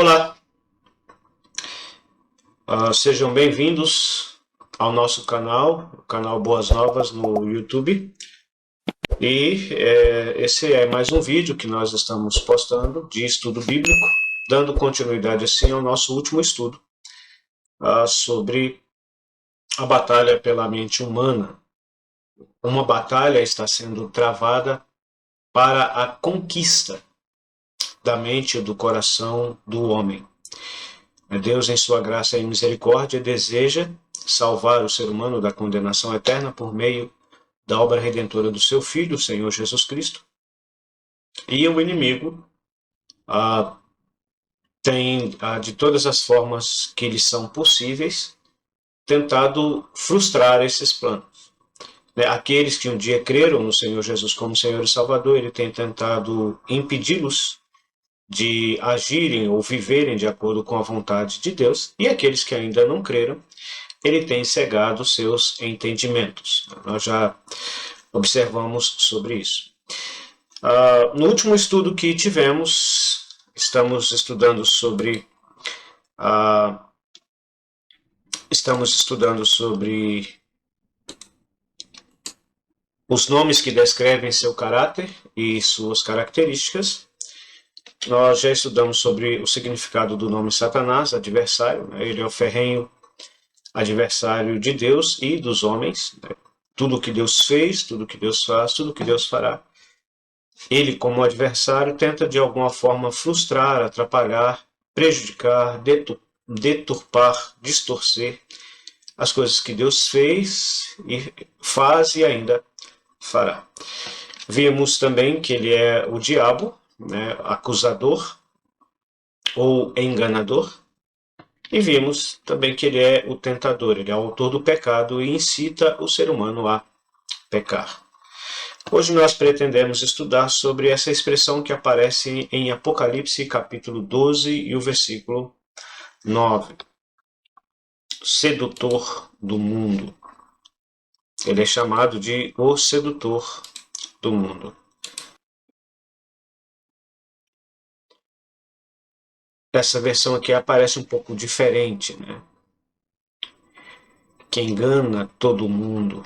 Olá, sejam bem-vindos ao nosso canal, o canal Boas Novas no YouTube. Esse é mais um vídeo que nós estamos postando de estudo bíblico, dando continuidade assim ao nosso último estudo sobre a batalha pela mente humana. Uma batalha está sendo travada para a conquista da mente e do coração do homem. Deus, em sua graça e misericórdia, deseja salvar o ser humano da condenação eterna por meio da obra redentora do seu Filho, o Senhor Jesus Cristo. E o inimigo tem, de todas as formas que lhe são possíveis, tentado frustrar esses planos. Aqueles que um dia creram no Senhor Jesus como Senhor e Salvador, ele tem tentado impedi-los de agirem ou viverem de acordo com a vontade de Deus, e aqueles que ainda não creram, ele tem cegado seus entendimentos. Nós já observamos sobre isso. No último estudo que tivemos, estamos estudando sobre os nomes que descrevem seu caráter e suas características. Nós já estudamos sobre o significado do nome Satanás, adversário. Ele é o ferrenho adversário de Deus e dos homens. Tudo o que Deus fez, tudo o que Deus faz, tudo o que Deus fará. Ele, como adversário, tenta de alguma forma frustrar, atrapalhar, prejudicar, deturpar, distorcer as coisas que Deus fez e faz e ainda fará. Vimos também que ele é o diabo, acusador ou enganador, e vimos também que ele é o tentador, ele é o autor do pecado e incita o ser humano a pecar. Hoje nós pretendemos estudar sobre essa expressão que aparece em Apocalipse capítulo 12 e o versículo 9. Sedutor do mundo. Ele é chamado de o sedutor do mundo. Essa versão aqui aparece um pouco diferente, que engana todo mundo.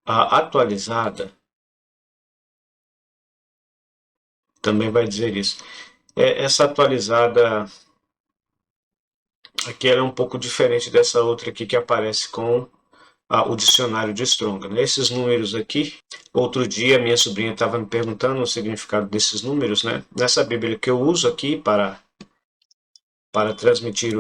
A atualizada também vai dizer isso. Essa atualizada aqui ela é um pouco diferente dessa outra aqui que aparece com o dicionário de Strong. Esses números aqui, outro dia minha sobrinha estava me perguntando o significado desses números, Nessa Bíblia que eu uso aqui para transmitir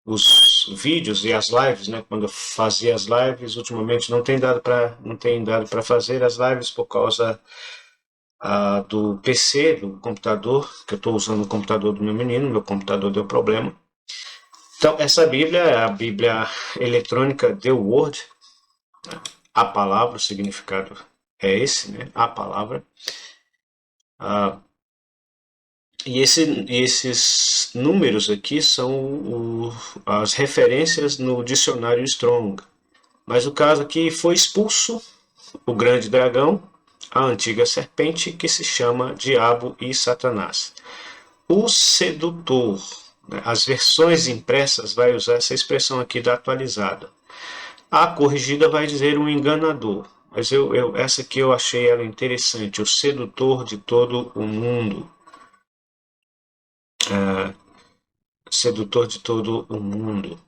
os vídeos e as lives, Quando eu fazia as lives, ultimamente não tem dado para fazer as lives por causa do PC, do computador, que eu estou usando o computador do meu menino, meu computador deu problema. Então, essa Bíblia é a Bíblia eletrônica The Word, a palavra, o significado é esse, a palavra. E esses números aqui são as referências no dicionário Strong. Mas o caso aqui foi expulso o grande dragão, a antiga serpente, que se chama Diabo e Satanás. O sedutor. As versões impressas vai usar essa expressão aqui da atualizada. A corrigida vai dizer um enganador. Mas essa aqui eu achei ela interessante. O sedutor de todo o mundo. Sedutor de todo o mundo.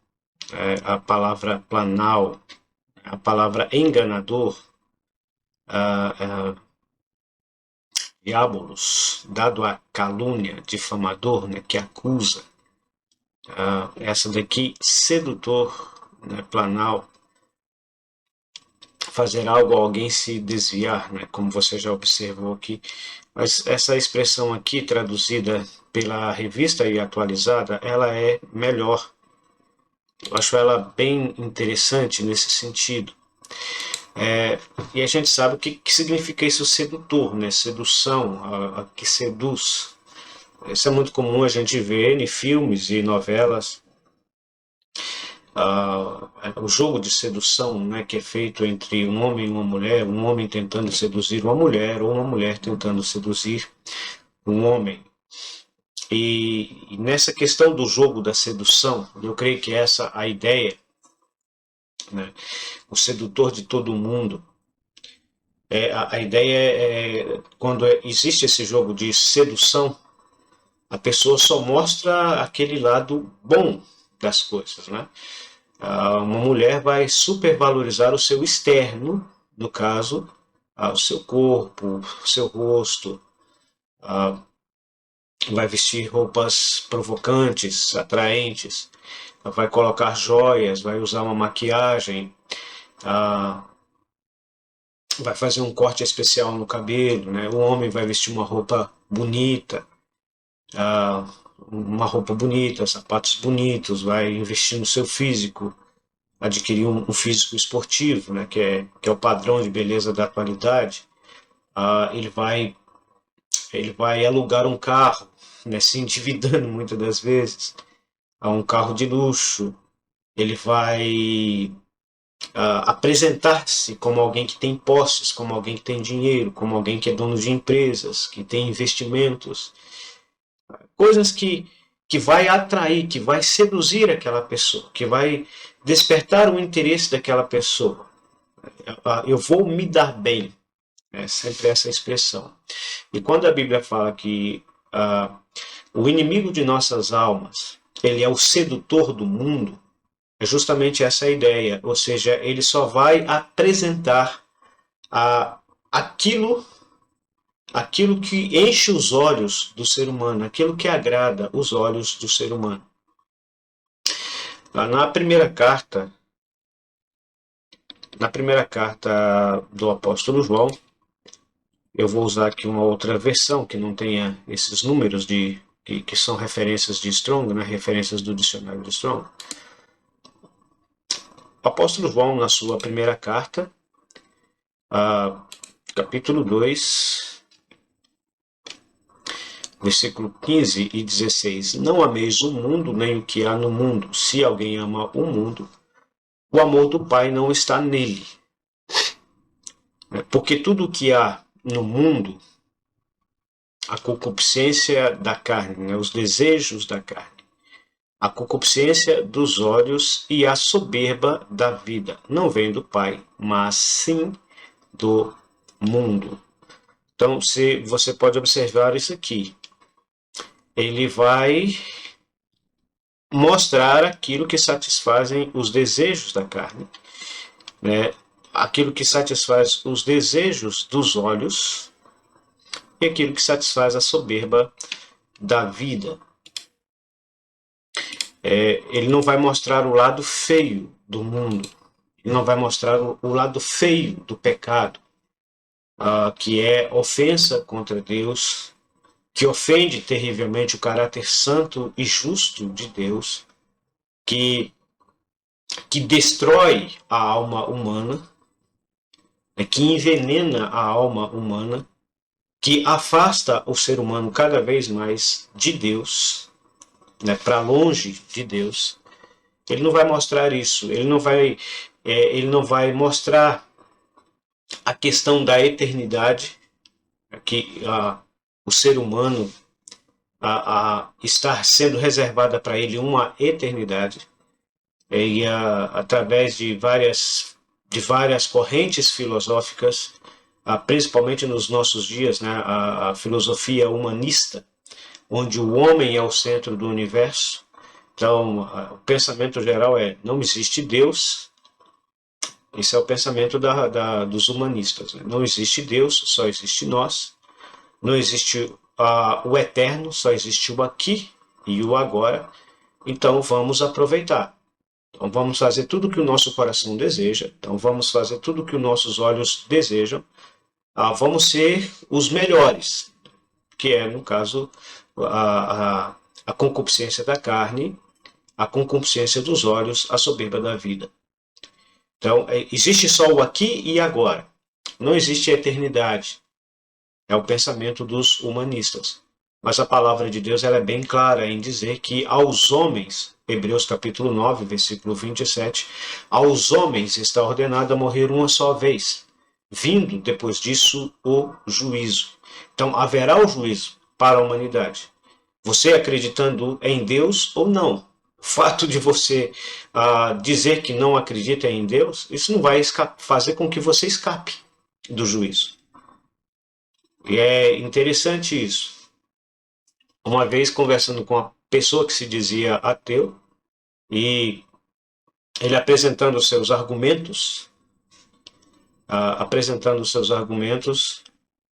A palavra planal, a palavra enganador, diabolos, dado a calúnia, difamador, que acusa. Essa daqui, sedutor, planal, fazer algo, alguém se desviar, como você já observou aqui. Mas essa expressão aqui, traduzida pela revista e atualizada, ela é melhor. Eu acho ela bem interessante nesse sentido. E a gente sabe o que significa isso, sedutor, sedução, que seduz. Isso é muito comum a gente ver em filmes e novelas. O jogo de sedução, que é feito entre um homem e uma mulher, um homem tentando seduzir uma mulher, ou uma mulher tentando seduzir um homem. E nessa questão do jogo da sedução, eu creio que essa a ideia, né? O sedutor de todo mundo. A ideia é quando existe esse jogo de sedução, a pessoa só mostra aquele lado bom das coisas, né? Uma mulher vai supervalorizar o seu externo, no caso, o seu corpo, o seu rosto, vai vestir roupas provocantes, atraentes, vai colocar joias, vai usar uma maquiagem, vai fazer um corte especial no cabelo, né? O homem vai vestir uma roupa bonita, sapatos bonitos, vai investir no seu físico, adquirir um físico esportivo, né? Que é o padrão de beleza da atualidade. Ele vai alugar um carro, né? Se endividando muitas das vezes, um carro de luxo. Ele vai apresentar-se como alguém que tem posses, como alguém que tem dinheiro, como alguém que é dono de empresas, que tem investimentos, coisas que vai atrair, que vai seduzir aquela pessoa, que vai despertar o interesse daquela pessoa. Eu vou me dar bem, é sempre essa expressão. E quando a Bíblia fala que o inimigo de nossas almas, ele é o sedutor do mundo, é justamente essa a ideia, ou seja, ele só vai apresentar aquilo que enche os olhos do ser humano, aquilo que agrada os olhos do ser humano. Na primeira carta do apóstolo João, eu vou usar aqui uma outra versão que não tenha esses números que são referências de Strong, né, referências do dicionário de Strong. O apóstolo João, na sua primeira carta, capítulo 2, versículo 15 e 16. Não ameis o mundo, nem o que há no mundo. Se alguém ama o mundo, o amor do Pai não está nele. Porque tudo o que há no mundo, a concupiscência da carne, né, os desejos da carne, a concupiscência dos olhos e a soberba da vida, não vem do Pai, mas sim do mundo. Então, você pode observar isso aqui. Ele vai mostrar aquilo que satisfazem os desejos da carne, né? Aquilo que satisfaz os desejos dos olhos e aquilo que satisfaz a soberba da vida. Ele não vai mostrar o lado feio do mundo, ele não vai mostrar o lado feio do pecado, que é ofensa contra Deus, que ofende terrivelmente o caráter santo e justo de Deus, que destrói a alma humana, que envenena a alma humana, que afasta o ser humano cada vez mais de Deus, né, para longe de Deus. Ele não vai mostrar isso, ele não vai mostrar a questão da eternidade, que o ser humano está sendo reservada para ele uma eternidade, e através de várias correntes filosóficas, principalmente nos nossos dias, né, a filosofia humanista, onde o homem é o centro do universo. Então, o pensamento geral é: não existe Deus. Esse é o pensamento dos humanistas, né? Não existe Deus, só existe nós. Não existe o eterno, só existe o aqui e o agora. Então, vamos aproveitar. Então, vamos fazer tudo o que o nosso coração deseja. Então, vamos fazer tudo o que os nossos olhos desejam. Vamos ser os melhores, que é, no caso, a concupiscência da carne, a concupiscência dos olhos, a soberba da vida. Então, existe só o aqui e agora. Não existe a eternidade. É o pensamento dos humanistas. Mas a palavra de Deus ela é bem clara em dizer que aos homens, Hebreus capítulo 9, versículo 27, aos homens está ordenado a morrer uma só vez, vindo depois disso o juízo. Então, haverá o juízo para a humanidade. Você acreditando em Deus ou não. O fato de você dizer que não acredita em Deus, isso não vai fazer com que você escape do juízo. E é interessante isso. Uma vez conversando com uma pessoa que se dizia ateu, e ele apresentando os seus argumentos,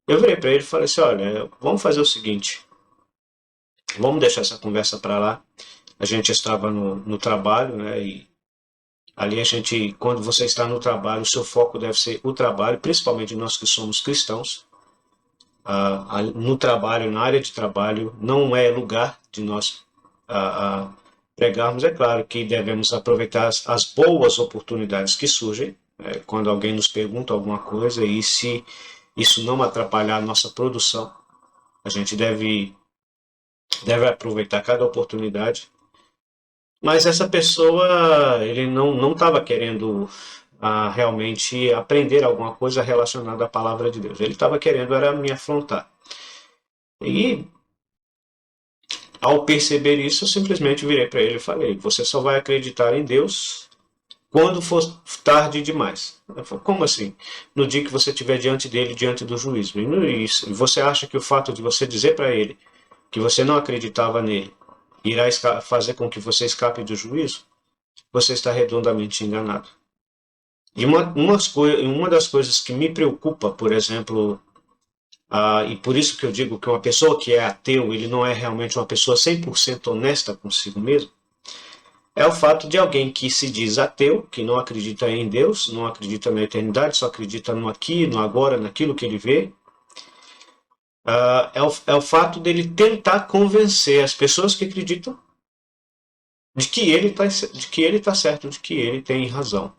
eu virei para ele e falei assim, olha, vamos fazer o seguinte, vamos deixar essa conversa para lá. A gente estava no trabalho, né, e ali a gente, quando você está no trabalho, o seu foco deve ser o trabalho, principalmente nós que somos cristãos. No trabalho, na área de trabalho, não é lugar de nós pregarmos. É claro que devemos aproveitar as boas oportunidades que surgem, quando alguém nos pergunta alguma coisa, e se isso não atrapalhar a nossa produção, a gente deve aproveitar cada oportunidade. Mas essa pessoa, ele não estava querendo realmente aprender alguma coisa relacionada à palavra de Deus. Ele estava querendo era me afrontar. E ao perceber isso, eu simplesmente virei para ele e falei: você só vai acreditar em Deus quando for tarde demais. Ele falou: como assim? No dia que você estiver diante dele, diante do juízo. E você acha que o fato de você dizer para ele que você não acreditava nele irá fazer com que você escape do juízo? Você está redondamente enganado. E uma das coisas que me preocupa, por exemplo, e por isso que eu digo que uma pessoa que é ateu, ele não é realmente uma pessoa 100% honesta consigo mesmo, é o fato de alguém que se diz ateu, que não acredita em Deus, não acredita na eternidade, só acredita no aqui, no agora, naquilo que ele vê. É o fato dele tentar convencer as pessoas que acreditam de que ele está certo, de que ele tem razão.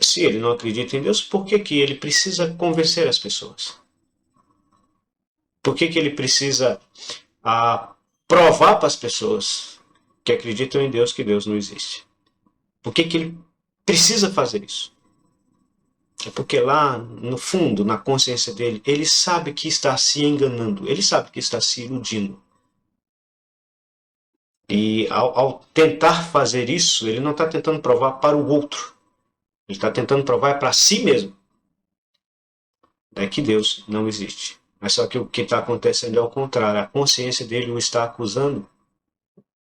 Se ele não acredita em Deus, por que ele precisa convencer as pessoas? Por que ele precisa provar para as pessoas que acreditam em Deus que Deus não existe? Por que ele precisa fazer isso? É porque lá no fundo, na consciência dele, ele sabe que está se enganando, ele sabe que está se iludindo. E ao tentar fazer isso, ele não está tentando provar para o outro, ele está tentando provar para si mesmo, que Deus não existe. Mas só que o que está acontecendo é o contrário, a consciência dele o está acusando.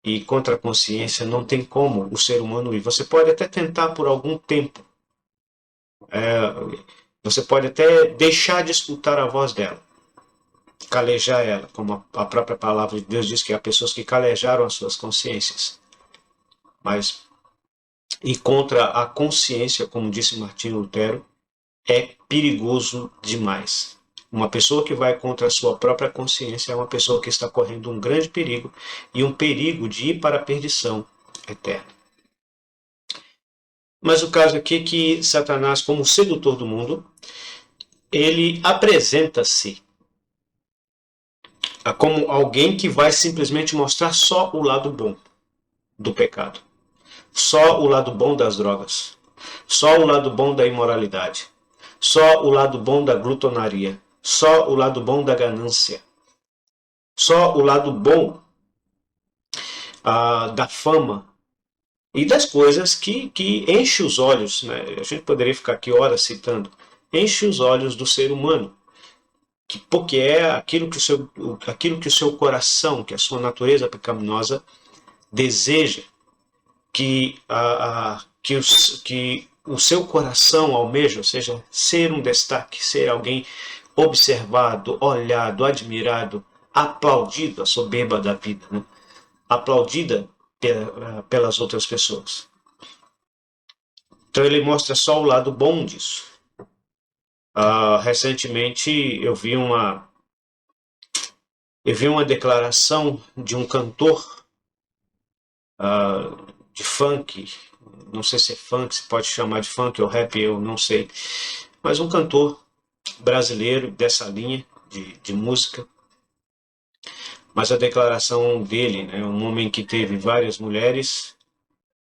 E contra a consciência não tem como o ser humano ir. Você pode até tentar por algum tempo. Você pode até deixar de escutar a voz dela, calejar ela, como a própria palavra de Deus diz que há pessoas que calejaram as suas consciências. Mas e contra a consciência, como disse Martinho Lutero, é perigoso demais. Uma pessoa que vai contra a sua própria consciência é uma pessoa que está correndo um grande perigo, e um perigo de ir para a perdição eterna. Mas o caso aqui é que Satanás, como sedutor do mundo, ele apresenta-se como alguém que vai simplesmente mostrar só o lado bom do pecado, só o lado bom das drogas, só o lado bom da imoralidade, só o lado bom da glutonaria, só o lado bom da ganância, só o lado bom da fama e das coisas que enche os olhos, né? A gente poderia ficar aqui horas citando, enche os olhos do ser humano, porque é aquilo que o seu coração, que a sua natureza pecaminosa deseja, que o seu coração almeja, ou seja, ser um destaque, ser alguém observado, olhado, admirado, aplaudido, a soberba da vida, né? Aplaudida pelas outras pessoas. Então ele mostra só o lado bom disso. Recentemente eu vi uma declaração de um cantor de funk, não sei se é funk, se pode chamar de funk ou rap, eu não sei, mas um cantor brasileiro dessa linha de música. Mas a declaração dele, né, um homem que teve várias mulheres,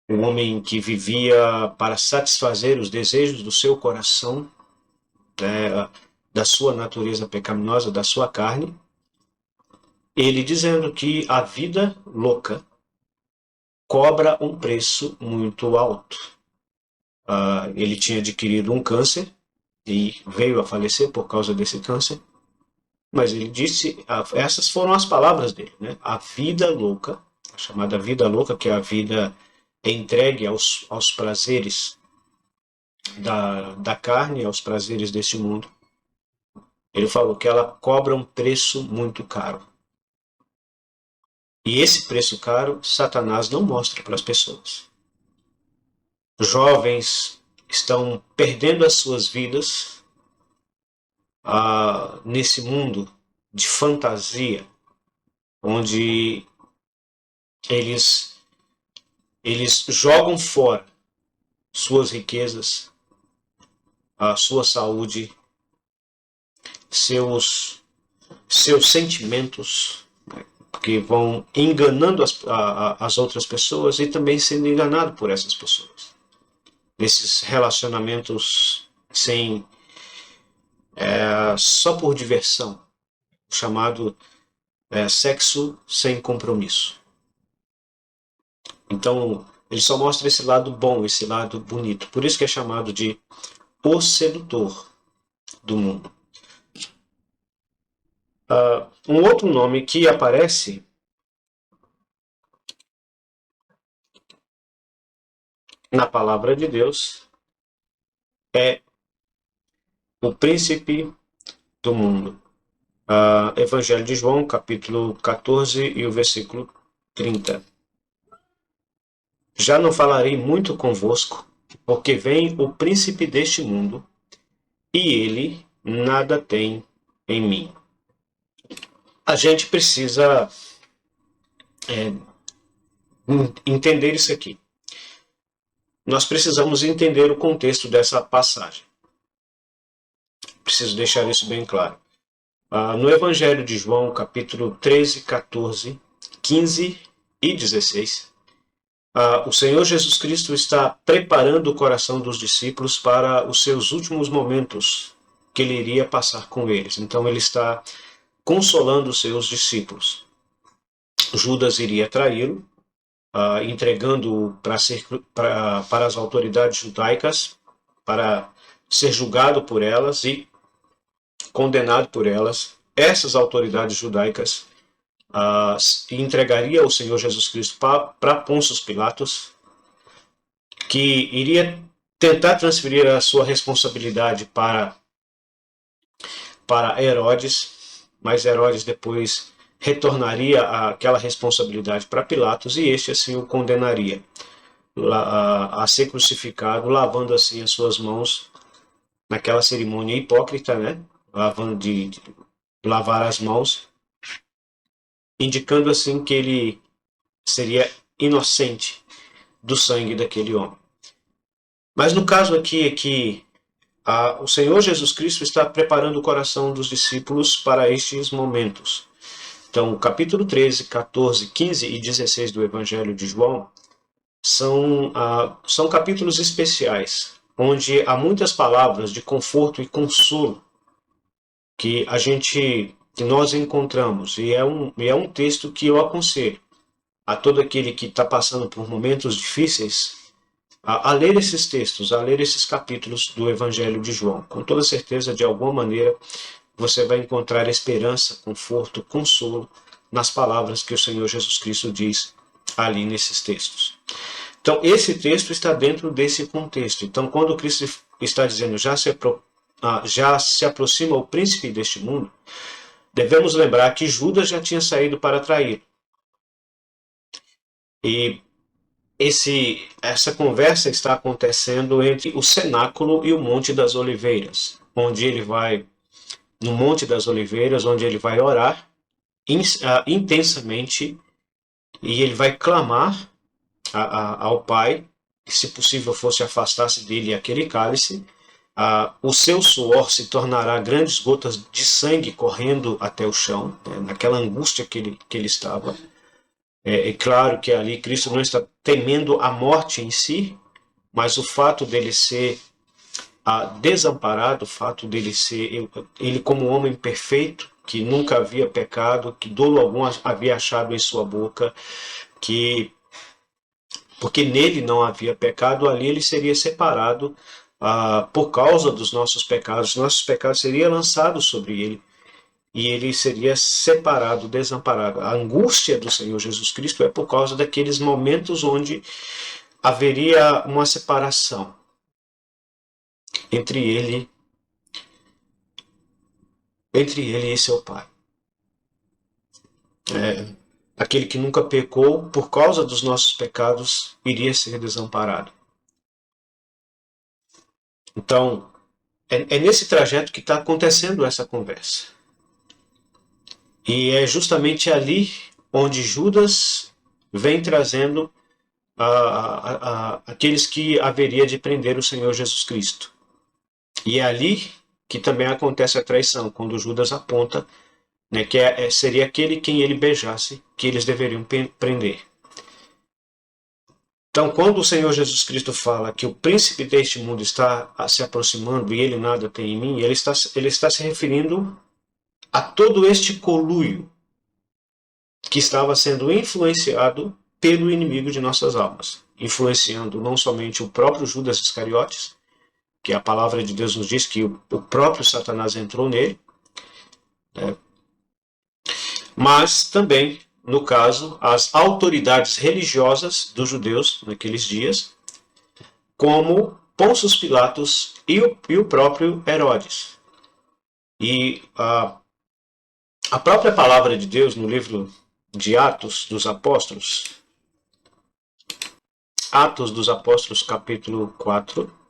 um homem que vivia para satisfazer os desejos do seu coração, né, da sua natureza pecaminosa, da sua carne, ele dizendo que a vida louca cobra um preço muito alto. Ele tinha adquirido um câncer e veio a falecer por causa desse câncer, mas ele disse, essas foram as palavras dele, né? A vida louca, a chamada vida louca, que é a vida entregue aos prazeres da carne, aos prazeres deste mundo. Ele falou que ela cobra um preço muito caro. E esse preço caro, Satanás não mostra para as pessoas. Jovens estão perdendo as suas vidas nesse mundo de fantasia, onde eles jogam fora suas riquezas, a sua saúde, seus sentimentos, que vão enganando as outras pessoas e também sendo enganado por essas pessoas. Nesses relacionamentos só por diversão, chamado sexo sem compromisso. Então, ele só mostra esse lado bom, esse lado bonito. Por isso que é chamado de o sedutor do mundo. Um outro nome que aparece na palavra de Deus é o príncipe do mundo. Evangelho de João, capítulo 14 e o versículo 30. Já não falarei muito convosco, porque vem o príncipe deste mundo, e ele nada tem em mim. A gente precisa entender isso aqui. Nós precisamos entender o contexto dessa passagem. Preciso deixar isso bem claro. No Evangelho de João, capítulo 13, 14, 15 e 16, o Senhor Jesus Cristo está preparando o coração dos discípulos para os seus últimos momentos que ele iria passar com eles. Então ele está consolando os seus discípulos. Judas iria traí-lo, entregando-o para as autoridades judaicas, para ser julgado por elas e condenado por elas. Essas autoridades judaicas entregaria o Senhor Jesus Cristo para Pôncio Pilatos, que iria tentar transferir a sua responsabilidade para Herodes, mas Herodes depois retornaria aquela responsabilidade para Pilatos e este assim o condenaria a ser crucificado, lavando assim as suas mãos naquela cerimônia hipócrita, né? De lavar as mãos, indicando assim que ele seria inocente do sangue daquele homem. Mas no caso aqui é que o Senhor Jesus Cristo está preparando o coração dos discípulos para estes momentos. Então, o capítulo 13, 14, 15 e 16 do Evangelho de João são capítulos especiais, onde há muitas palavras de conforto e consolo que nós encontramos. E é um texto que eu aconselho a todo aquele que está passando por momentos difíceis a ler esses textos, a ler esses capítulos do Evangelho de João. Com toda certeza, de alguma maneira, você vai encontrar esperança, conforto, consolo nas palavras que o Senhor Jesus Cristo diz ali nesses textos. Então, esse texto está dentro desse contexto. Então, quando Cristo está dizendo já se aproxima o príncipe deste mundo, devemos lembrar que Judas já tinha saído para trair. E essa conversa está acontecendo entre o cenáculo e o Monte das Oliveiras, onde ele vai, no Monte das Oliveiras, onde ele vai orar intensamente e ele vai clamar ao Pai que, se possível, fosse afastar-se dele aquele cálice. O seu suor se tornará grandes gotas de sangue correndo até o chão, né, naquela angústia que ele estava. É claro que ali Cristo não está temendo a morte em si, mas o fato dele ser desamparado, o fato dele ser, ele como homem perfeito, que nunca havia pecado, que dolo algum havia achado em sua boca, que porque nele não havia pecado, ali ele seria separado por causa dos nossos pecados seriam lançados sobre ele, e ele seria separado, desamparado. A angústia do Senhor Jesus Cristo é por causa daqueles momentos onde haveria uma separação entre ele e seu Pai. Aquele que nunca pecou, por causa dos nossos pecados, iria ser desamparado. Então, é nesse trajeto que está acontecendo essa conversa. E é justamente ali onde Judas vem trazendo aqueles que haveria de prender o Senhor Jesus Cristo. E é ali que também acontece a traição, quando Judas aponta, né, que seria aquele quem ele beijasse, que eles deveriam prender. Então, quando o Senhor Jesus Cristo fala que o príncipe deste mundo está se aproximando e ele nada tem em mim, ele está se referindo a todo este conluio que estava sendo influenciado pelo inimigo de nossas almas, influenciando não somente o próprio Judas Iscariotes, que a palavra de Deus nos diz que o próprio Satanás entrou nele, né? Mas também, no caso, as autoridades religiosas dos judeus naqueles dias, como Pôncio Pilatos e o próprio Herodes. E a própria palavra de Deus no livro de Atos dos Apóstolos, capítulo 4,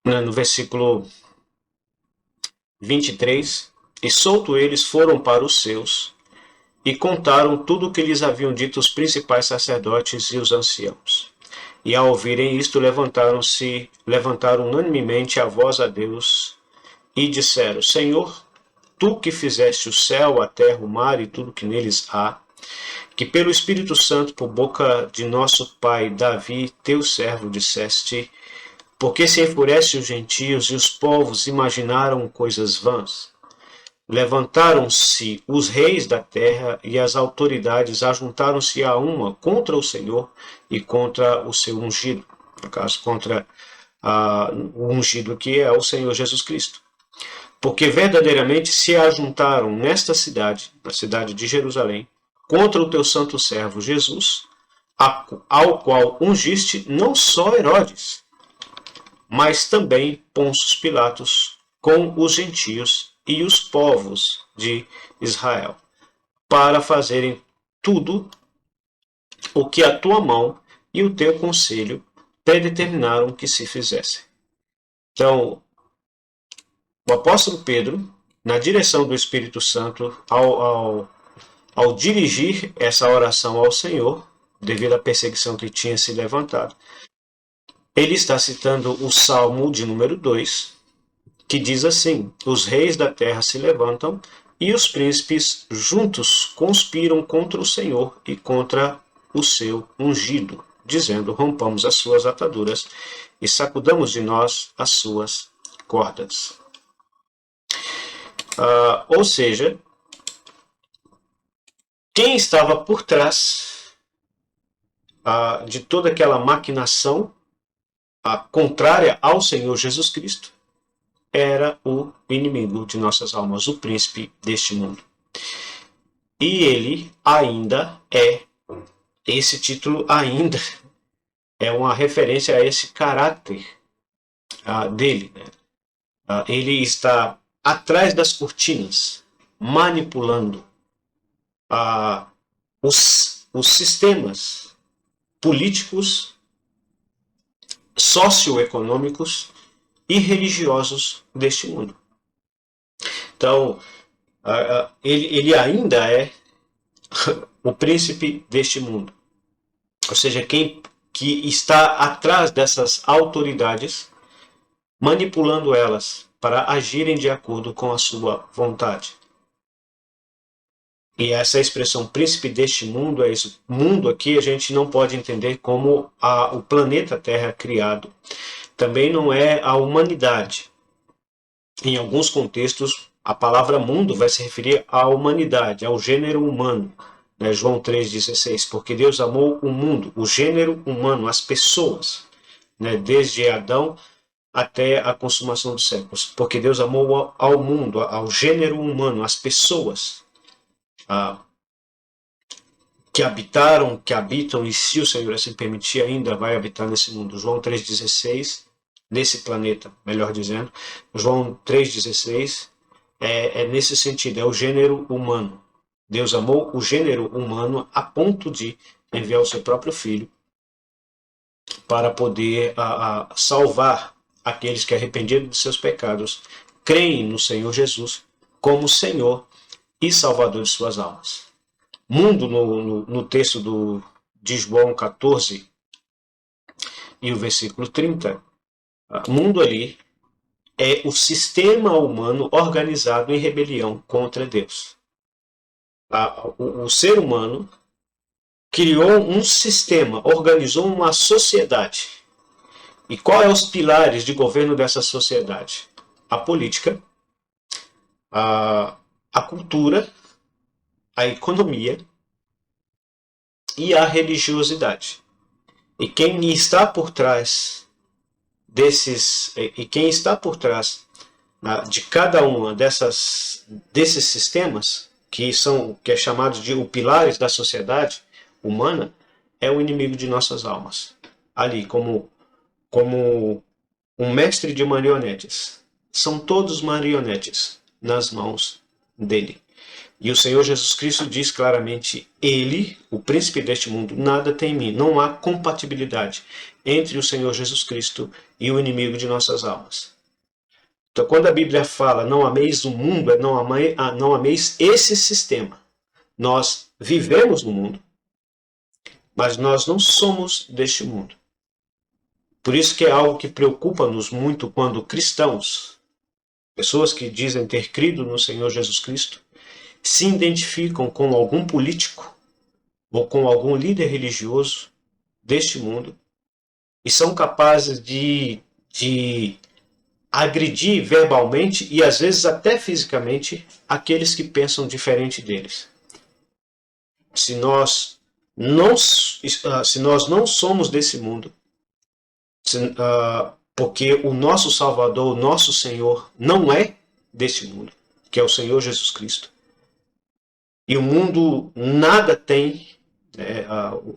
no versículo 23, e solto eles foram para os seus, e contaram tudo o que lhes haviam dito os principais sacerdotes e os anciãos. E ao ouvirem isto, levantaram unanimemente a voz a Deus, e disseram: Senhor, tu que fizeste o céu, a terra, o mar e tudo que neles há, que pelo Espírito Santo, por boca de nosso pai Davi, teu servo, disseste: porque se enfurece os gentios e os povos imaginaram coisas vãs. Levantaram-se os reis da terra e as autoridades ajuntaram-se a uma contra o Senhor e contra o seu ungido. No caso, contra o ungido que é o Senhor Jesus Cristo. Porque verdadeiramente se ajuntaram nesta cidade, na cidade de Jerusalém, contra o teu santo servo Jesus, ao qual ungiste não só Herodes, mas também Pôncio Pilatos com os gentios e os povos de Israel, para fazerem tudo o que a tua mão e o teu conselho predeterminaram que se fizesse. Então, o apóstolo Pedro, na direção do Espírito Santo, ao dirigir essa oração ao Senhor, devido à perseguição que tinha se levantado, ele está citando o Salmo de número 2, que diz assim: os reis da terra se levantam e os príncipes juntos conspiram contra o Senhor e contra o seu ungido, dizendo: rompamos as suas ataduras e sacudamos de nós as suas cordas. Ou seja, quem estava por trás de toda aquela maquinação contrária ao Senhor Jesus Cristo era o inimigo de nossas almas, o príncipe deste mundo. E ele ainda esse título ainda é uma referência a esse caráter dele, né? Ele está atrás das cortinas, manipulando os sistemas políticos, socioeconômicos e religiosos deste mundo. Então, ele ainda é o príncipe deste mundo. Ou seja, quem que está atrás dessas autoridades, manipulando elas para agirem de acordo com a sua vontade. E essa expressão príncipe deste mundo, mundo aqui a gente não pode entender como o planeta Terra criado, também não é a humanidade. Em alguns contextos, a palavra mundo vai se referir à humanidade, ao gênero humano. Né? João 3,16, porque Deus amou o mundo, o gênero humano, as pessoas, né? Desde Adão até a consumação dos séculos. Porque Deus amou ao mundo, ao gênero humano, as pessoas que habitaram, que habitam, e se o Senhor assim permitir, ainda vai habitar nesse mundo. João 3,16, nesse planeta, melhor dizendo. João 3,16 é nesse sentido, é o gênero humano. Deus amou o gênero humano a ponto de enviar o seu próprio Filho para poder salvar aqueles que, arrependidos de seus pecados, creem no Senhor Jesus como Senhor e Salvador de suas almas. Mundo, no texto de João 14 e o versículo 30, mundo ali é o sistema humano organizado em rebelião contra Deus. O ser humano criou um sistema, organizou uma sociedade. E qual é os pilares de governo dessa sociedade? A política, a cultura, a economia e a religiosidade. E quem está por trás de cada uma desses sistemas, que é chamado de os pilares da sociedade humana, é o inimigo de nossas almas. Ali, como um mestre de marionetes. São todos marionetes nas mãos dele. E o Senhor Jesus Cristo diz claramente: Ele, o príncipe deste mundo, nada tem em mim. Não há compatibilidade entre o Senhor Jesus Cristo e o inimigo de nossas almas. Então, quando a Bíblia fala não ameis o mundo, é não ameis esse sistema. Nós vivemos no mundo, mas nós não somos deste mundo. Por isso que é algo que preocupa-nos muito quando cristãos, pessoas que dizem ter crido no Senhor Jesus Cristo, se identificam com algum político ou com algum líder religioso deste mundo e são capazes de agredir verbalmente e às vezes até fisicamente aqueles que pensam diferente deles. Se nós não somos desse mundo, porque o nosso Salvador, o nosso Senhor, não é desse mundo, que é o Senhor Jesus Cristo. E o mundo nada tem,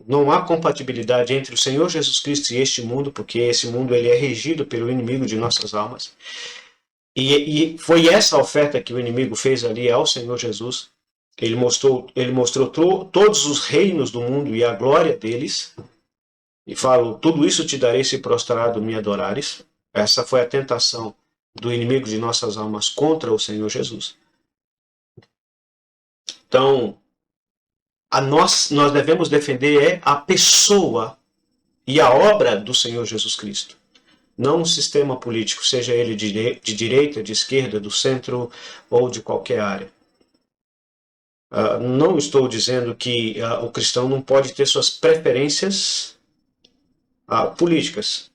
não há compatibilidade entre o Senhor Jesus Cristo e este mundo, porque esse mundo ele é regido pelo inimigo de nossas almas. E foi essa a oferta que o inimigo fez ali ao Senhor Jesus. Ele mostrou todos os reinos do mundo e a glória deles. E falou: tudo isso te darei se prostrado me adorares. Essa foi a tentação do inimigo de nossas almas contra o Senhor Jesus. Então, nós devemos defender a pessoa e a obra do Senhor Jesus Cristo. Não um sistema político, seja ele de direita, de esquerda, do centro ou de qualquer área. Não estou dizendo que o cristão não pode ter suas preferências políticas.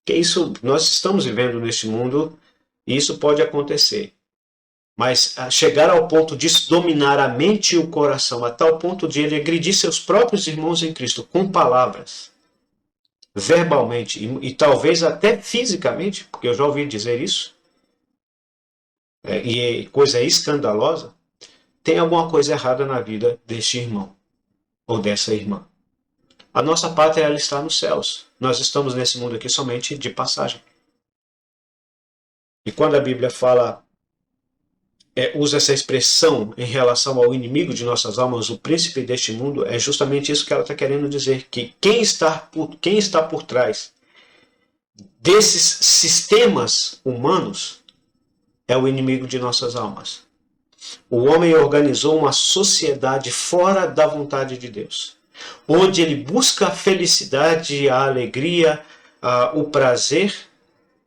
Que isso, nós estamos vivendo neste mundo e isso pode acontecer. Mas chegar ao ponto de dominar a mente e o coração, a tal ponto de ele agredir seus próprios irmãos em Cristo com palavras, verbalmente e talvez até fisicamente, porque eu já ouvi dizer isso, e coisa escandalosa, tem alguma coisa errada na vida deste irmão ou dessa irmã. A nossa pátria ela está nos céus. Nós estamos nesse mundo aqui somente de passagem. E quando a Bíblia fala, usa essa expressão em relação ao inimigo de nossas almas, o príncipe deste mundo, é justamente isso que ela está querendo dizer, que quem está por trás desses sistemas humanos é o inimigo de nossas almas. O homem organizou uma sociedade fora da vontade de Deus, onde ele busca a felicidade, a alegria, o prazer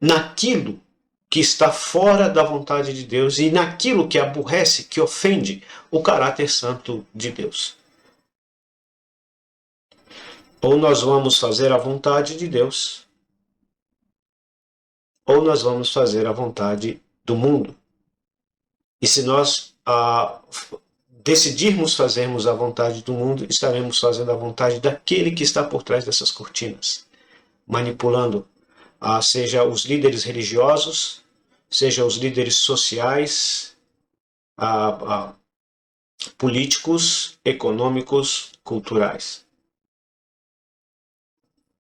naquilo que está fora da vontade de Deus e naquilo que aborrece, que ofende o caráter santo de Deus. Ou nós vamos fazer a vontade de Deus, ou nós vamos fazer a vontade do mundo. E se nós decidirmos fazermos a vontade do mundo, estaremos fazendo a vontade daquele que está por trás dessas cortinas, manipulando, seja os líderes religiosos, seja os líderes sociais, políticos, econômicos, culturais.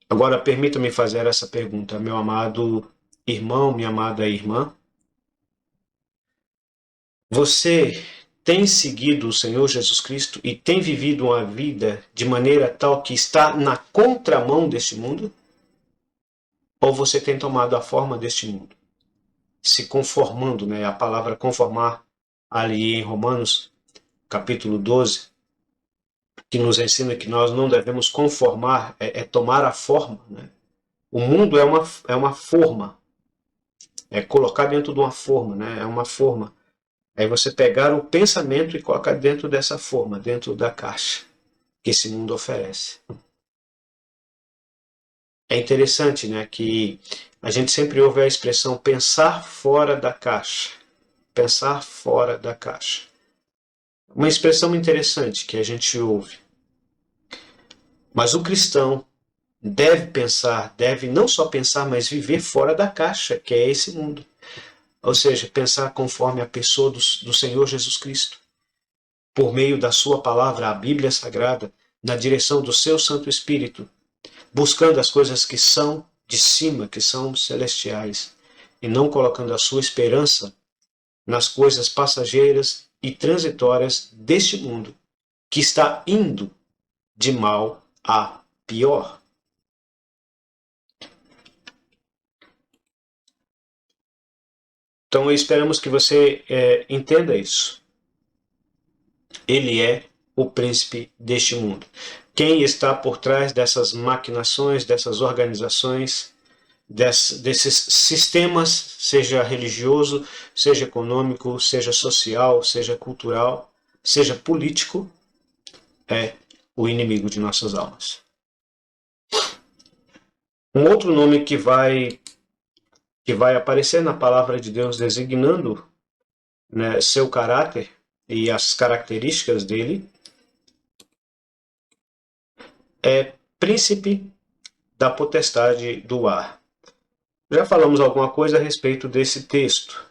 Agora, permita-me fazer essa pergunta, meu amado irmão, minha amada irmã. Você tem seguido o Senhor Jesus Cristo e tem vivido uma vida de maneira tal que está na contramão deste mundo? Ou você tem tomado a forma deste mundo? Se conformando, né? A palavra conformar ali em Romanos, capítulo 12, que nos ensina que nós não devemos conformar, tomar a forma, né? O mundo é uma forma, é colocar dentro de uma forma, né? É uma forma. Aí você pegar o pensamento e colocar dentro dessa forma, dentro da caixa que esse mundo oferece. É interessante, né, que a gente sempre ouve a expressão pensar fora da caixa. Pensar fora da caixa. Uma expressão interessante que a gente ouve. Mas o cristão deve pensar, deve não só pensar, mas viver fora da caixa, que é esse mundo. Ou seja, pensar conforme a pessoa do Senhor Jesus Cristo. Por meio da sua palavra, a Bíblia Sagrada, na direção do seu Santo Espírito, buscando as coisas que são de cima, que são celestiais, e não colocando a sua esperança nas coisas passageiras e transitórias deste mundo, que está indo de mal a pior. Então, esperamos que você entenda isso. Ele é o príncipe deste mundo. Quem está por trás dessas maquinações, dessas organizações, desses sistemas, seja religioso, seja econômico, seja social, seja cultural, seja político, é o inimigo de nossas almas. Um outro nome que vai aparecer na palavra de Deus designando, né, seu caráter e as características dele é príncipe da potestade do ar. Já falamos alguma coisa a respeito desse texto.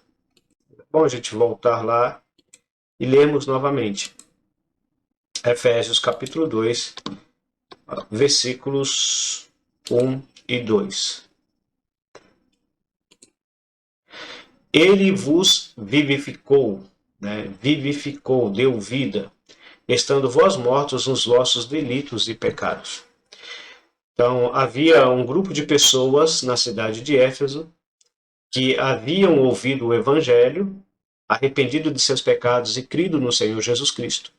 Bom, a gente voltar lá e lermos novamente. Efésios capítulo 2, versículos 1 e 2. Ele vos vivificou, né? Vivificou, deu vida, estando vós mortos nos vossos delitos e pecados. Então, havia um grupo de pessoas na cidade de Éfeso que haviam ouvido o Evangelho, arrependido de seus pecados e crido no Senhor Jesus Cristo.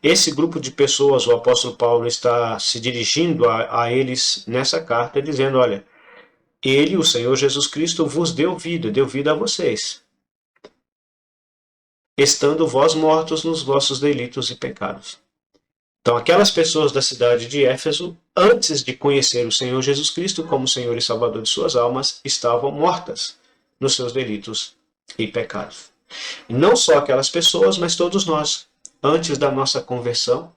Esse grupo de pessoas, o apóstolo Paulo está se dirigindo a eles nessa carta, dizendo, olha, ele, o Senhor Jesus Cristo, vos deu vida a vocês, estando vós mortos nos vossos delitos e pecados. Então, aquelas pessoas da cidade de Éfeso, antes de conhecer o Senhor Jesus Cristo como Senhor e Salvador de suas almas, estavam mortas nos seus delitos e pecados. E não só aquelas pessoas, mas todos nós, antes da nossa conversão,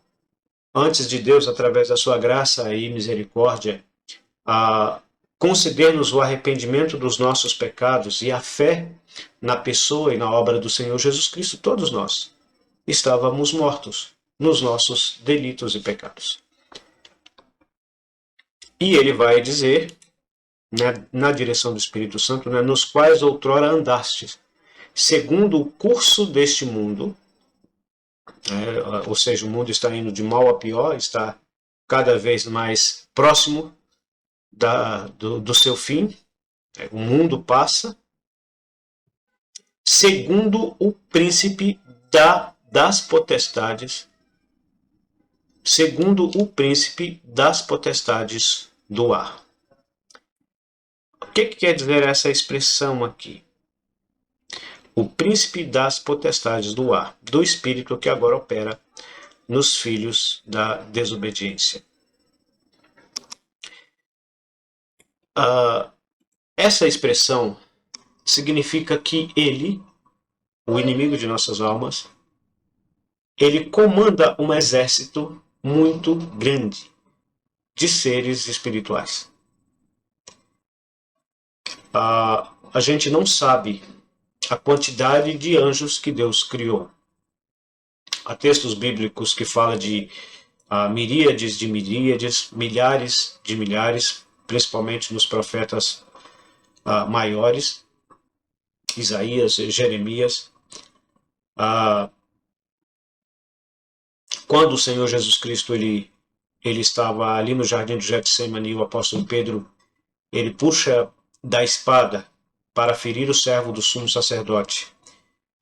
antes de Deus, através da sua graça e misericórdia, conceder-nos o arrependimento dos nossos pecados e a fé na pessoa e na obra do Senhor Jesus Cristo, todos nós estávamos mortos nos nossos delitos e pecados. E ele vai dizer, né, na direção do Espírito Santo, né, nos quais outrora andastes, segundo o curso deste mundo, ou seja, o mundo está indo de mal a pior, está cada vez mais próximo do seu fim, o mundo passa, segundo o príncipe das potestades, segundo o príncipe das potestades do ar. O que quer dizer essa expressão aqui? O príncipe das potestades do ar, do espírito que agora opera nos filhos da desobediência. Essa expressão significa que ele, o inimigo de nossas almas, ele comanda um exército muito grande de seres espirituais. A gente não sabe a quantidade de anjos que Deus criou. Há textos bíblicos que falam de miríades de miríades, milhares de milhares, principalmente nos profetas maiores, Isaías, Jeremias. Quando o Senhor Jesus Cristo ele estava ali no jardim do Getsemane, o apóstolo Pedro, ele puxa da espada para ferir o servo do sumo sacerdote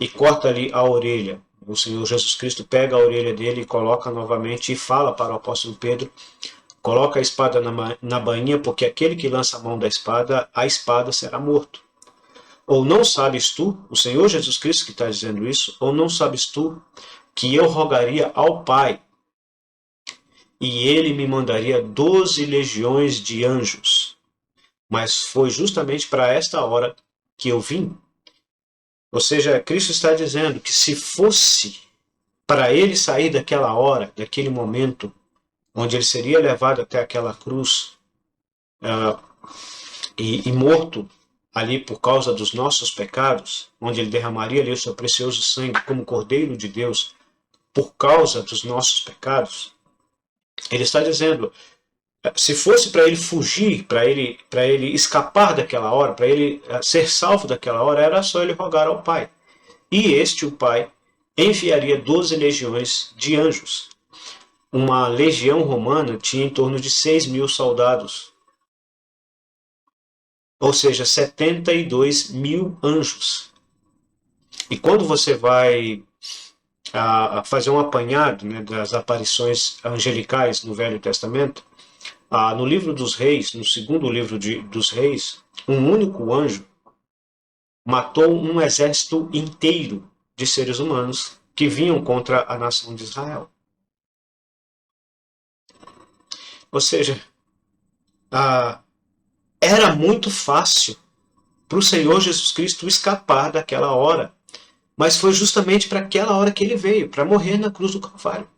e corta-lhe a orelha. O Senhor Jesus Cristo pega a orelha dele e coloca novamente e fala para o apóstolo Pedro: coloca a espada na bainha, porque aquele que lança a mão da espada, a espada será morto. Ou não sabes tu, o Senhor Jesus Cristo que está dizendo isso, ou não sabes tu que eu rogaria ao Pai e ele me mandaria 12 legiões de anjos? Mas foi justamente para esta hora que eu vim. Ou seja, Cristo está dizendo que se fosse para ele sair daquela hora, daquele momento, onde ele seria levado até aquela cruz e morto ali por causa dos nossos pecados, onde ele derramaria ali o seu precioso sangue como Cordeiro de Deus por causa dos nossos pecados, ele está dizendo, se fosse para ele fugir, para ele escapar daquela hora, para ele ser salvo daquela hora, era só ele rogar ao Pai. E este, o Pai, enviaria 12 legiões de anjos. Uma legião romana tinha em torno de 6.000 soldados. Ou seja, 72.000 anjos. E quando você vai fazer um apanhado, né, das aparições angelicais no Velho Testamento, no livro dos Reis, no segundo livro dos Reis, um único anjo matou um exército inteiro de seres humanos que vinham contra a nação de Israel. Ou seja, era muito fácil para o Senhor Jesus Cristo escapar daquela hora, mas foi justamente para aquela hora que ele veio, para morrer na cruz do Calvário.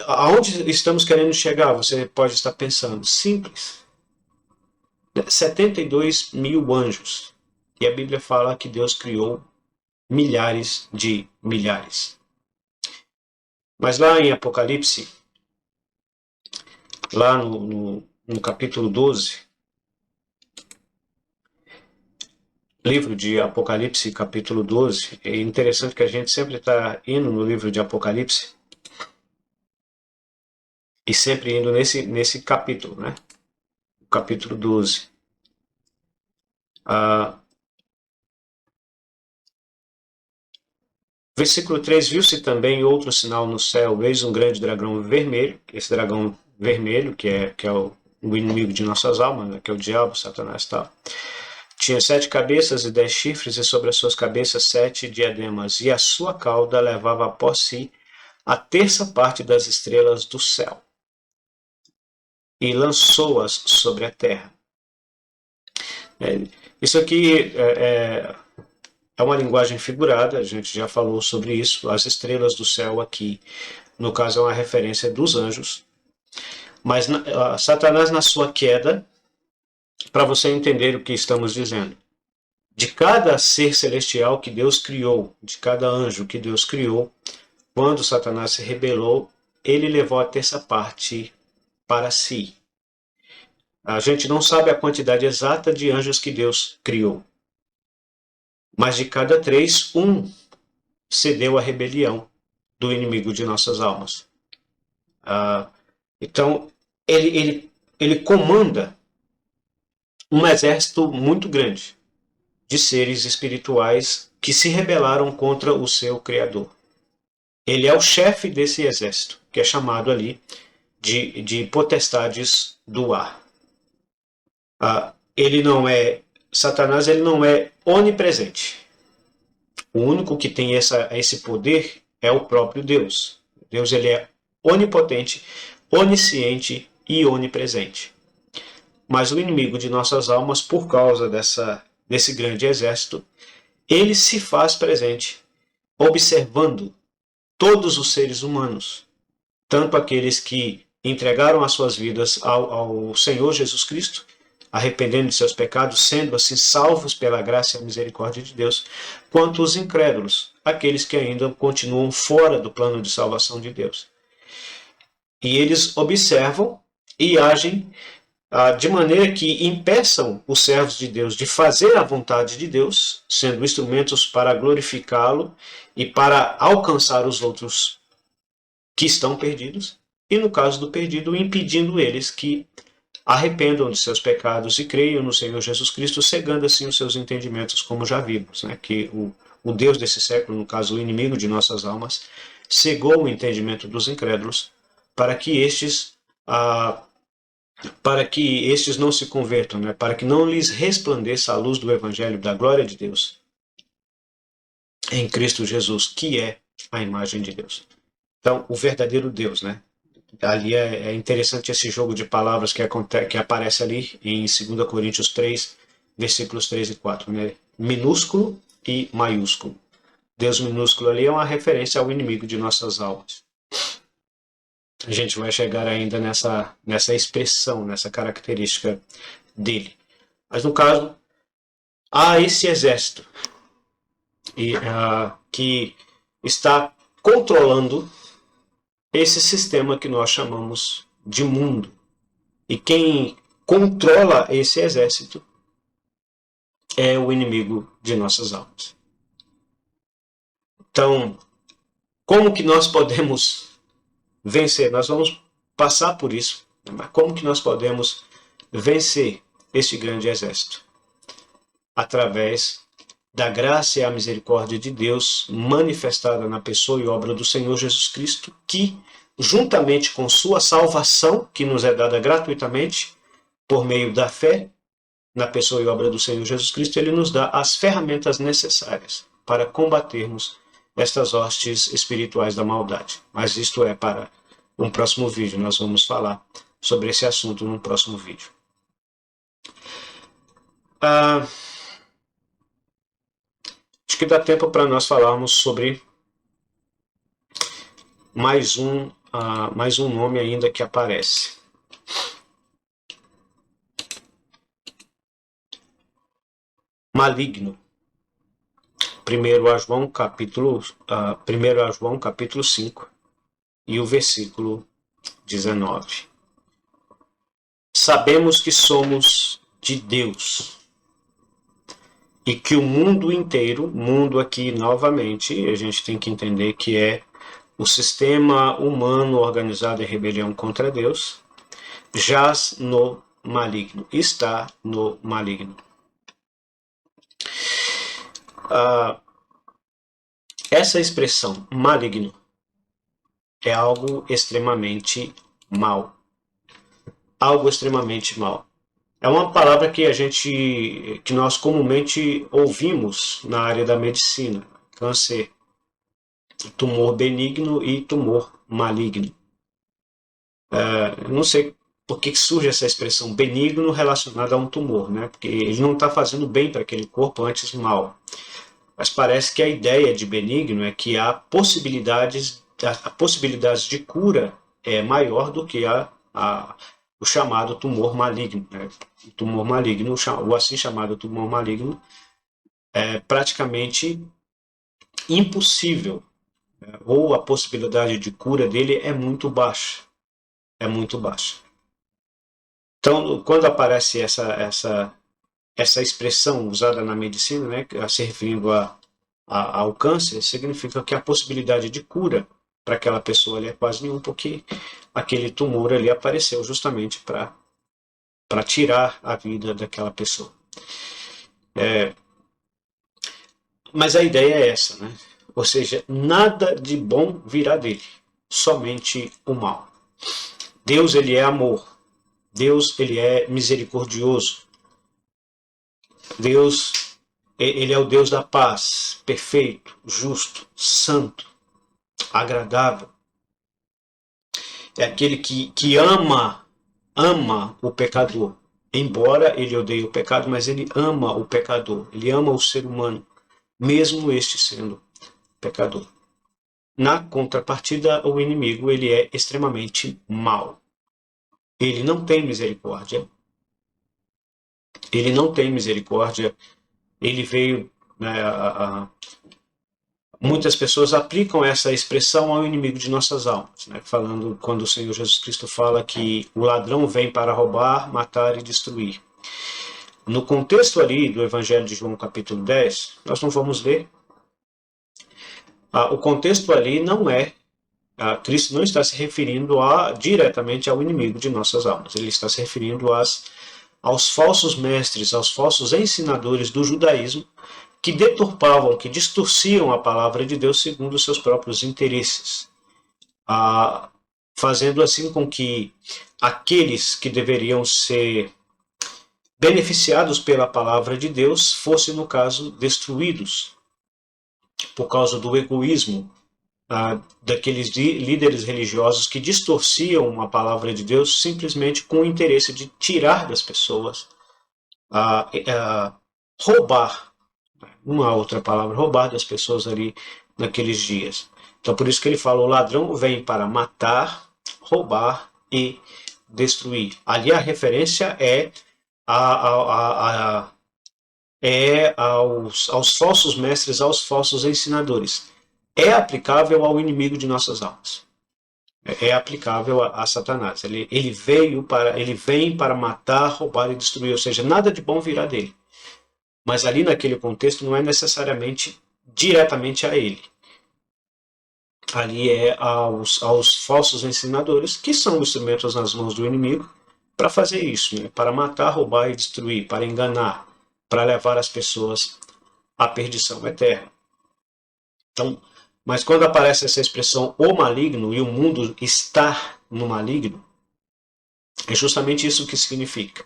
Aonde estamos querendo chegar? Você pode estar pensando. Simples. 72.000 anjos. E a Bíblia fala que Deus criou milhares de milhares. Mas lá em Apocalipse, lá no capítulo 12, livro de Apocalipse, capítulo 12, é interessante que a gente sempre está indo no livro de Apocalipse e sempre indo nesse capítulo, né? O capítulo 12. Versículo 3, viu-se também outro sinal no céu, eis um grande dragão vermelho, esse dragão vermelho, que é o inimigo de nossas almas, né, que é o diabo, Satanás e tal. Tinha 7 cabeças e 10 chifres, e sobre as suas cabeças 7 diademas, e a sua cauda levava após si a terça parte das estrelas do céu, e lançou-as sobre a terra. Isso aqui é uma linguagem figurada, a gente já falou sobre isso. As estrelas do céu aqui, no caso, é uma referência dos anjos. Mas Satanás, na sua queda, para você entender o que estamos dizendo, de cada ser celestial que Deus criou, de cada anjo que Deus criou, quando Satanás se rebelou, ele levou a terça parte para si. A gente não sabe a quantidade exata de anjos que Deus criou. Mas de cada 3, um cedeu à rebelião do inimigo de nossas almas. Então, ele comanda um exército muito grande de seres espirituais que se rebelaram contra o seu Criador. Ele é o chefe desse exército, que é chamado ali de potestades do ar. Satanás ele não é onipresente. O único que tem esse poder é o próprio Deus. Deus ele é onipotente, onisciente e onipresente. Mas o inimigo de nossas almas, por causa desse grande exército, ele se faz presente, observando todos os seres humanos, tanto aqueles que entregaram as suas vidas ao Senhor Jesus Cristo, arrependendo de seus pecados, sendo assim salvos pela graça e a misericórdia de Deus, quanto os incrédulos, aqueles que ainda continuam fora do plano de salvação de Deus. E eles observam e agem de maneira que impeçam os servos de Deus de fazer a vontade de Deus, sendo instrumentos para glorificá-lo e para alcançar os outros que estão perdidos, e no caso do perdido, impedindo eles que arrependam de seus pecados e creiam no Senhor Jesus Cristo, cegando assim os seus entendimentos, como já vimos, né? Que o Deus desse século, no caso o inimigo de nossas almas, cegou o entendimento dos incrédulos para que estes não se convertam, né? Para que não lhes resplandeça a luz do Evangelho da glória de Deus em Cristo Jesus, que é a imagem de Deus. Então, o verdadeiro Deus, né? Ali é interessante esse jogo de palavras que aparece ali em 2 Coríntios 3, versículos 3 e 4, né? Minúsculo e maiúsculo. Deus minúsculo ali é uma referência ao inimigo de nossas almas. A gente vai chegar ainda nessa expressão, nessa característica dele. Mas no caso, há esse exército que está controlando esse sistema que nós chamamos de mundo. E quem controla esse exército é o inimigo de nossas almas. Então, como que nós podemos vencer? Nós vamos passar por isso, mas como que nós podemos vencer este grande exército? Através da graça e a misericórdia de Deus manifestada na pessoa e obra do Senhor Jesus Cristo, que, juntamente com sua salvação, que nos é dada gratuitamente, por meio da fé na pessoa e obra do Senhor Jesus Cristo, ele nos dá as ferramentas necessárias para combatermos estas hostes espirituais da maldade. Mas isto é para um próximo vídeo. Nós vamos falar sobre esse assunto no próximo vídeo. Acho que dá tempo para nós falarmos sobre mais um nome ainda que aparece. Maligno. 1 João capítulo 5 e o versículo 19. Sabemos que somos de Deus e que o mundo inteiro, mundo aqui novamente, a gente tem que entender que é o sistema humano organizado em rebelião contra Deus, jaz no maligno, está no maligno. Essa expressão maligno é algo extremamente mal. Algo extremamente mal. É uma palavra que nós comumente ouvimos na área da medicina. Câncer, tumor benigno e tumor maligno. Não sei por que surge essa expressão benigno relacionada a um tumor, né? Porque ele não está fazendo bem para aquele corpo, antes mal. Mas parece que a ideia de benigno é que a possibilidade de cura é maior do que o chamado tumor maligno. Né? O tumor maligno, o assim chamado tumor maligno, é praticamente impossível, né? Ou a possibilidade de cura dele é muito baixa. É muito baixa. Então, quando aparece essa expressão usada na medicina, né, se referindo ao câncer, significa que a possibilidade de cura para aquela pessoa ali é quase nenhuma, porque aquele tumor ali apareceu justamente para tirar a vida daquela pessoa. Mas a ideia é essa, né? Ou seja, nada de bom virá dele, somente o mal. Deus, ele é amor. Deus, ele é misericordioso. Deus, ele é o Deus da paz, perfeito, justo, santo, agradável. É aquele que ama o pecador. Embora ele odeie o pecado, mas ele ama o pecador, ele ama o ser humano, mesmo este sendo pecador. Na contrapartida, o inimigo ele é extremamente mau. Ele não tem misericórdia. Ele não tem misericórdia. Ele veio, né, muitas pessoas aplicam essa expressão ao inimigo de nossas almas, né? Falando quando o Senhor Jesus Cristo fala que o ladrão vem para roubar, matar e destruir. No contexto ali do Evangelho de João capítulo 10, nós não vamos ler. O contexto ali não é, Cristo não está se referindo diretamente ao inimigo de nossas almas. Ele está se referindo aos falsos mestres, aos falsos ensinadores do judaísmo que deturpavam, que distorciam a palavra de Deus segundo os seus próprios interesses, fazendo assim com que aqueles que deveriam ser beneficiados pela palavra de Deus fossem, no caso, destruídos por causa do egoísmo daqueles líderes religiosos que distorciam a palavra de Deus simplesmente com o interesse de tirar das pessoas, roubar, uma outra palavra, roubar das pessoas ali naqueles dias. Então por isso que ele fala, o ladrão vem para matar, roubar e destruir. Ali a referência é aos falsos mestres, aos falsos ensinadores. É aplicável ao inimigo de nossas almas. É aplicável a Satanás. Ele vem para matar, roubar e destruir, ou seja, nada de bom virá dele. Mas ali naquele contexto não é necessariamente diretamente a ele. Ali é aos falsos ensinadores, que são instrumentos nas mãos do inimigo, para fazer isso, né? Para matar, roubar e destruir, para enganar, para levar as pessoas à perdição eterna. Então, mas quando aparece essa expressão o maligno e o mundo está no maligno, é justamente isso que significa.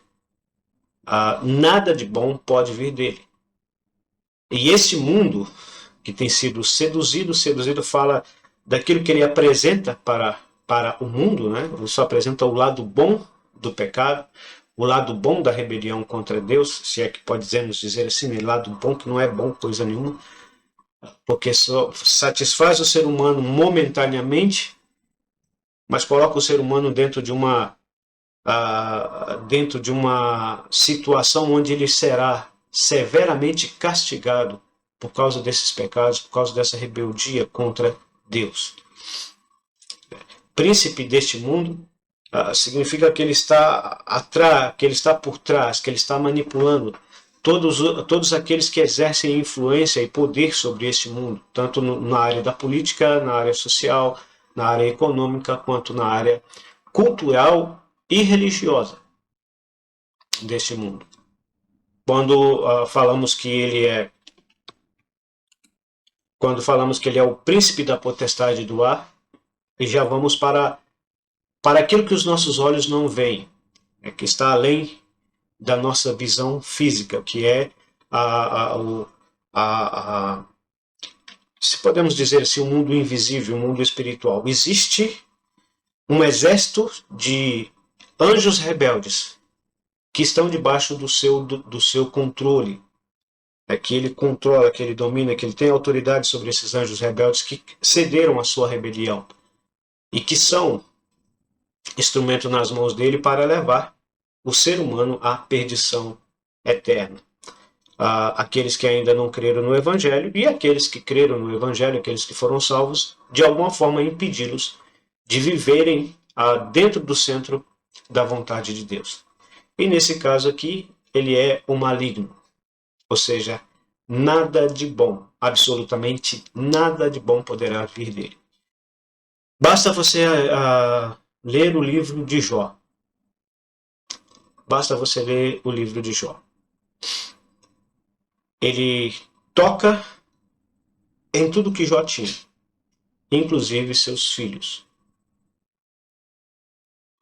Nada de bom pode vir dele. E esse mundo que tem sido seduzido fala daquilo que ele apresenta para o mundo, né? Ele só apresenta o lado bom do pecado, o lado bom da rebelião contra Deus, se é que podemos dizer assim, né? Lado bom que não é bom coisa nenhuma, porque só satisfaz o ser humano momentaneamente, mas coloca o ser humano dentro de uma situação onde ele será severamente castigado por causa desses pecados, por causa dessa rebeldia contra Deus. Príncipe deste mundo significa que ele está atrás, que ele está por trás, que ele está manipulando todos aqueles que exercem influência e poder sobre este mundo, tanto na área da política, na área social, na área econômica, quanto na área cultural e religiosa deste mundo. Quando falamos que ele é o príncipe da potestade do ar, e já vamos para aquilo que os nossos olhos não veem, que está além da nossa visão física, que é se podemos dizer assim, o mundo invisível, o mundo espiritual. Existe um exército de anjos rebeldes que estão debaixo do seu controle, que ele controla, que ele domina, que ele tem autoridade sobre esses anjos rebeldes que cederam à sua rebelião e que são instrumento nas mãos dele para levar o ser humano à perdição eterna. Aqueles que ainda não creram no Evangelho e aqueles que creram no Evangelho, aqueles que foram salvos, de alguma forma impedi-los de viverem dentro do centro da vontade de Deus. E nesse caso aqui, ele é o maligno, ou seja, nada de bom, absolutamente nada de bom poderá vir dele. Basta você ler o livro de Jó. Basta você ler o livro de Jó. Ele toca em tudo que Jó tinha, inclusive seus filhos.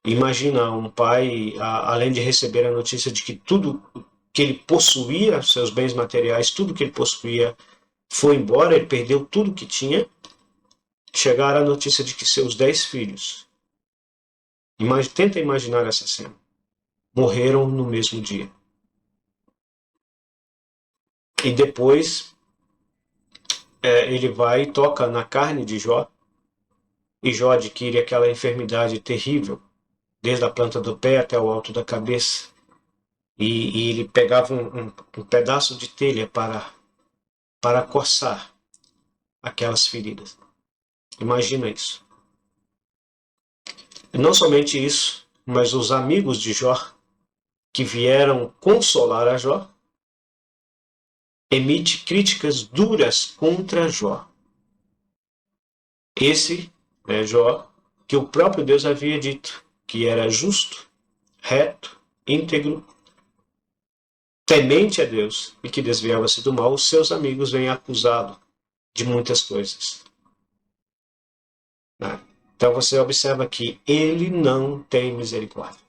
Imagina um pai, além de receber a notícia de que tudo que ele possuía, seus bens materiais, tudo que ele possuía foi embora, ele perdeu tudo que tinha, chegar a notícia de que seus 10 filhos. Tenta imaginar essa cena. morreram no mesmo dia. E depois ele vai e toca na carne de Jó, e Jó adquire aquela enfermidade terrível, desde a planta do pé até o alto da cabeça. E ele pegava um pedaço de telha para coçar aquelas feridas. Imagina isso. E não somente isso, mas os amigos de Jó, que vieram consolar a Jó, emite críticas duras contra Jó. Esse é Jó, que o próprio Deus havia dito que era justo, reto, íntegro, temente a Deus e que desviava-se do mal. Os seus amigos vêm acusá-lo de muitas coisas. Então você observa que ele não tem misericórdia.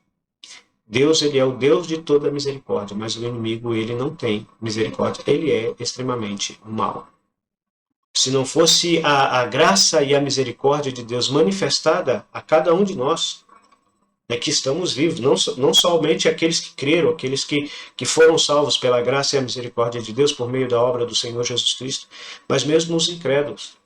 Deus, ele é o Deus de toda misericórdia, mas o inimigo, ele não tem misericórdia. Ele é extremamente mau. Se não fosse a graça e a misericórdia de Deus manifestada a cada um de nós, que estamos vivos, não somente aqueles que creram, aqueles que foram salvos pela graça e a misericórdia de Deus por meio da obra do Senhor Jesus Cristo, mas mesmo os incrédulos.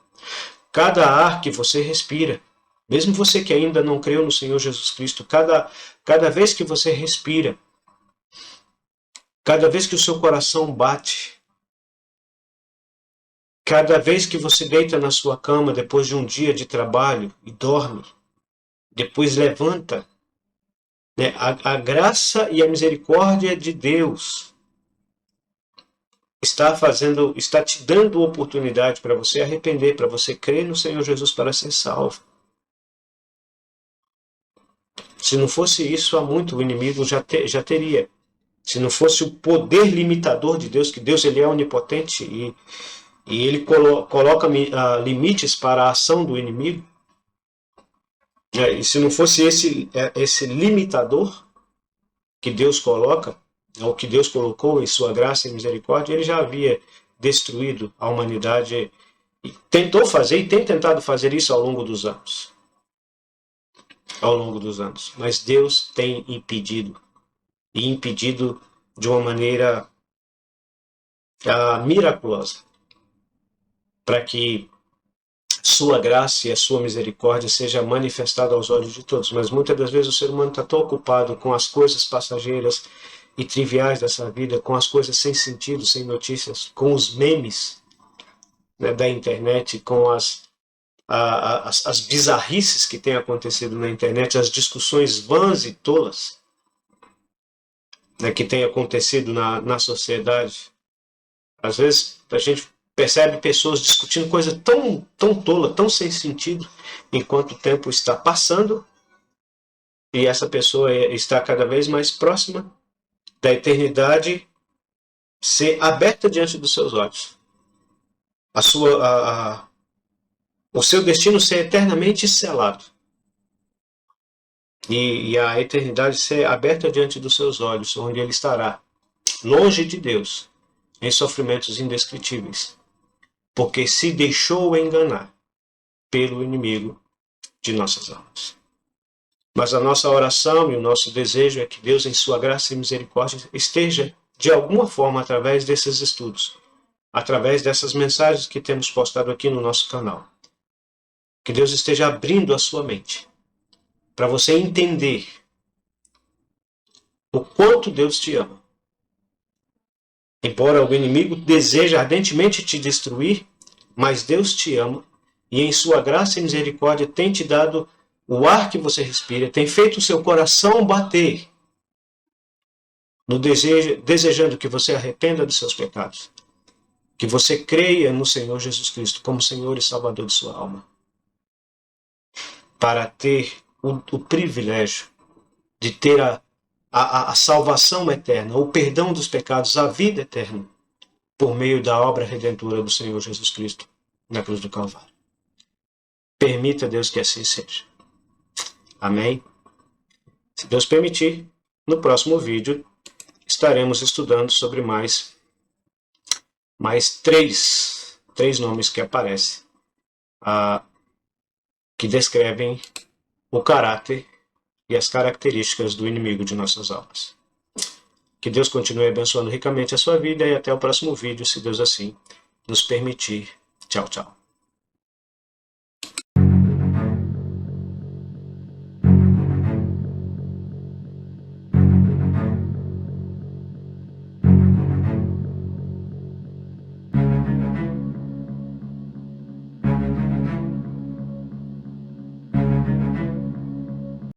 Cada ar que você respira, mesmo você que ainda não creu no Senhor Jesus Cristo, cada vez que você respira, cada vez que o seu coração bate, cada vez que você deita na sua cama depois de um dia de trabalho e dorme, depois levanta, a graça e a misericórdia de Deus está te dando oportunidade para você arrepender, para você crer no Senhor Jesus para ser salvo. Se não fosse isso, há muito o inimigo já teria. Se não fosse o poder limitador de Deus, que Deus ele é onipotente e ele coloca limites para a ação do inimigo, e se não fosse esse limitador que Deus coloca, ou que Deus colocou em sua graça e misericórdia, ele já havia destruído a humanidade e tentou fazer e tem tentado fazer isso ao longo dos anos. Mas Deus tem impedido, e impedido de uma maneira miraculosa, para que sua graça e a sua misericórdia seja manifestada aos olhos de todos. Mas muitas das vezes o ser humano está tão ocupado com as coisas passageiras e triviais dessa vida, com as coisas sem sentido, sem notícias, com os memes da internet, com as bizarrices que têm acontecido na internet, as discussões vãs e tolas que têm acontecido na sociedade. Às vezes a gente percebe pessoas discutindo coisa tão tola, tão sem sentido, enquanto o tempo está passando e essa pessoa está cada vez mais próxima da eternidade ser aberta diante dos seus olhos. O seu destino ser eternamente selado. E a eternidade ser aberta diante dos seus olhos, onde ele estará, longe de Deus, em sofrimentos indescritíveis, porque se deixou enganar pelo inimigo de nossas almas. Mas a nossa oração e o nosso desejo é que Deus, em sua graça e misericórdia, esteja, de alguma forma, através desses estudos, através dessas mensagens que temos postado aqui no nosso canal, que Deus esteja abrindo a sua mente, para você entender o quanto Deus te ama. Embora o inimigo deseje ardentemente te destruir, mas Deus te ama e em sua graça e misericórdia tem te dado o ar que você respira, tem feito o seu coração bater, desejando que você arrependa dos seus pecados, que você creia no Senhor Jesus Cristo como Senhor e Salvador de sua alma, para ter o privilégio de ter a salvação eterna, o perdão dos pecados, a vida eterna, por meio da obra redentora do Senhor Jesus Cristo na cruz do Calvário. Permita, Deus, que assim seja. Amém? Se Deus permitir, no próximo vídeo estaremos estudando sobre mais três nomes que aparecem, que descrevem o caráter e as características do inimigo de nossas almas. Que Deus continue abençoando ricamente a sua vida e até o próximo vídeo, se Deus assim nos permitir. Tchau, tchau.